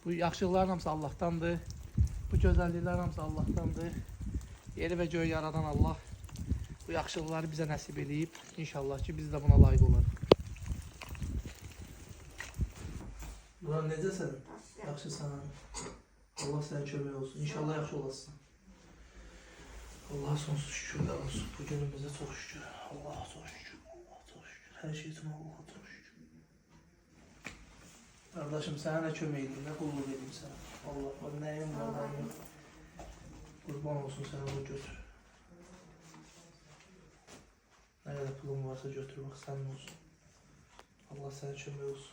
Bu yaxşılıqların hamısı Allah'tandır. Bu gözəlliklər hamısı Allah'tandır. Yeri və göğü yaradan Allah bu yaxşılıqları bizə nəsib edib. İnşallah ki biz də buna layiq olarıq. Buran necəsən? Yaxşısan? Allah sənə kömək olsun. İnşallah yaxşı olasın. Allah'a sonsuz şükürler olsun. Bu günümüze çok şükür. Allah'a çok şükür. Allah'a çok şükür. Her şey için Allah'a çok şükür. Kardeşim sana ne kömək edeyim, ne kulluk edeyim sana. Allah var, neyim var, neyim yok. Kurban olsun sana bunu götür. Ne kadar pulun varsa götür bak senin olsun. Allah sana kömək olsun.